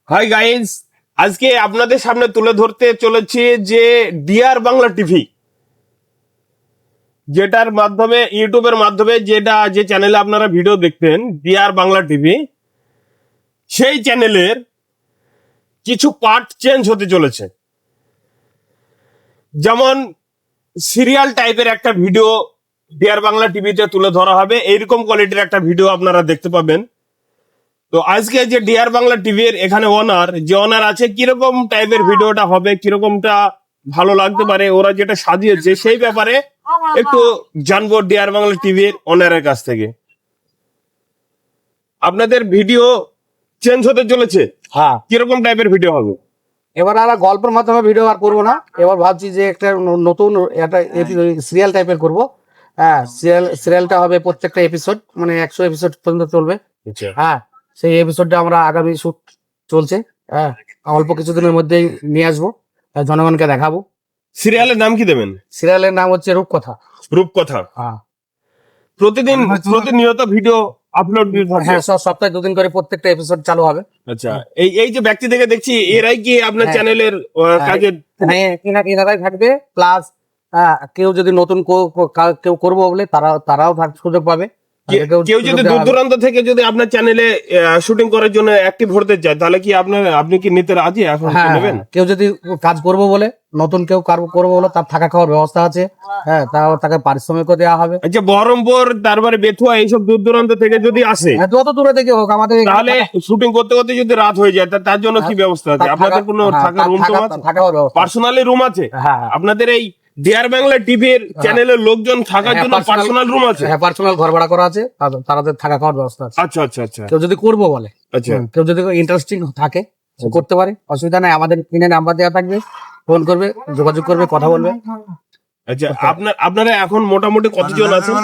Hi guys, আজকে আপনাদের সামনে তুলে ধরতে চলেছি যে ডিআর বাংলা টিভি, যেটার মাধ্যমে ইউটিউবের মাধ্যমে যে চ্যানেলে আপনারা ভিডিও দেখতেন, ডিআর বাংলা টিভি, সেই চ্যানেলের কিছু পার্ট চেঞ্জ হতে চলেছে। যেমন সিরিয়াল টাইপের একটা ভিডিও ডিআর বাংলা টিভিতে তুলে ধরা হবে, এইরকম কোয়ালিটির একটা ভিডিও আপনারা দেখতে পাবেন। তো আজকে যে ডিআর বাংলা টিভির এখানে ওনার আছে, কিরকম টাইপের ভিডিওটা হবে, কিরকমটা ভালো লাগতে পারে, ওরা যেটা সাজিয়েছে সেই ব্যাপারে একটু জানবো ডিআর বাংলা টিভির ওনারের কাছ থেকে। আপনাদের ভিডিও চেঞ্জ হতে চলেছে, হ্যাঁ, কিরকম টাইপের ভিডিও হবে? এবার আমরা গল্পের মাধ্যমে ভিডিও আর করবো না। এবার ভাবছি যে একটা নতুন একটা সিরিয়াল টাইপের করব। হ্যাঁ, সিরিয়ালটা হবে প্রত্যেকটা এপিসোড, মানে 100 এপিসোড পর্যন্ত চলবে। হ্যাঁ, সেই এপিসোডটা আমরা আগামী শুট চলছে। হ্যাঁ, অল্প কিছুদিনের মধ্যেই নিয়ে আসবো, জনগণকে দেখাবো। সিরিয়ালের নাম কি দেবেন? সিরিয়ালের নাম হচ্ছে রূপকথা। রূপকথা। হ্যাঁ, প্রতিনিয়ত ভিডিও আপলোড হ্যাঁ, সপ্তাহে 2 দিন করে প্রত্যেকটা এপিসোড চালু হবে। আচ্ছা, এই যে ব্যক্তি থেকে দেখছি, এরাই কি আপনার হ্যাঁ। চ্যানেলের কাজে? হ্যাঁ, এনারাই থাকবে। প্লাস কেউ যদি নতুন কেউ করবো বলে তারাও সুযোগ পাবে। কেউ যদি দূর দূরান্ত থেকে যদি আপনার চ্যানেলে শুটিং করার জন্য অ্যাক্টিভ হতে চায়, তাহলে কি আপনি কি নিতে রাজি? এখন নেবেন? কেউ যদি কাজ করবো বলে, নতুন কেউ করবো বলে, তার থাকা খাওয়ার ব্যবস্থা আছে। হ্যাঁ, তাকে পারিশ্রমিকও দেওয়া হবে। আচ্ছা, বহরমপুর, তারপরে বেথুয়া, এইসব দূর দূরান্ত থেকে যদি আসে, যত দূরে থেকে হোক আমাদের, তাহলে শুটিং করতে করতে যদি রাত হয়ে যায়, তার জন্য কি ব্যবস্থা আছে? আপনাদের কোনো থাকার রুম আছে? পার্সোনালি রুম আছে? হ্যাঁ, আপনাদের এই ডিআর বাংলা টিভির চ্যানেলের লোকজন থাকার জন্য পার্সোনাল রুম আছে? হ্যাঁ, পার্সোনাল ঘর ভাড়া করা আছে, তাদের থাকা খাওয়ার ব্যবস্থা আছে। আচ্ছা আচ্ছা আচ্ছা কেউ যদি করবো বলে, আচ্ছা কেউ যদি ইন্টারেস্টিং থাকে করতে পারে, অসুবিধা নাই। আমাদের কিনে নাম্বার দেওয়া থাকবে, ফোন করবে, যোগাযোগ করবে, কথা বলবে। আচ্ছা, আপনারা এখন মোটামুটি কতজন আছেন?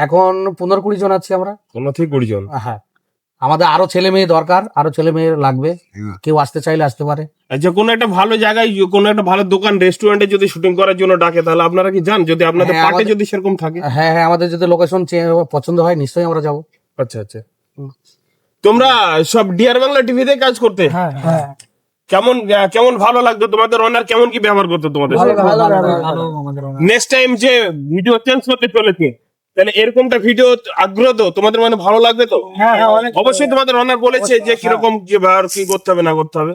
এখন 15-20 জন আছি আমরা। 15 থেকে 20 জন। হ্যাঁ, আমাদের আরো ছেলে মেয়ে দরকার, আরো ছেলে মেয়ে লাগবে। কেউ আসতে চাইলে আসতে পারে। আচ্ছা, কোনো একটা ভালো জায়গায়, কোনো একটা ভালো দোকান, রেস্টুরেন্টে যদি শুটিং করার জন্য ডাকে, তাহলে আপনারা কি যান? যদি আপনাদের হ্যাঁ, পার্টে যদি সেরকম থাকে? হ্যাঁ, হ্যাঁ, আমাদের যদি লোকেশন পছন্দ হয়, নিশ্চয়ই আমরা যাবো। আচ্ছা আচ্ছা। তোমরা সব ডিআর বাংলা টিভিতে কাজ করতে? হ্যাঁ, হ্যাঁ, কেমন ভালো লাগতো? তোমাদের ওনার কেমন কি ব্যবহার করতো তোমাদের? নেক্সট টাইম যে ভিডিও চেঞ্জ করতে চলেছে, তাহলে এরকমটা ভিডিও আগ্রহ তো তোমাদের, মানে ভালো লাগবে তো? অবশ্যই তোমাদের ওনার বলেছে যে কিরকম কি ব্যবহার কি করতে হবে না করতে হবে।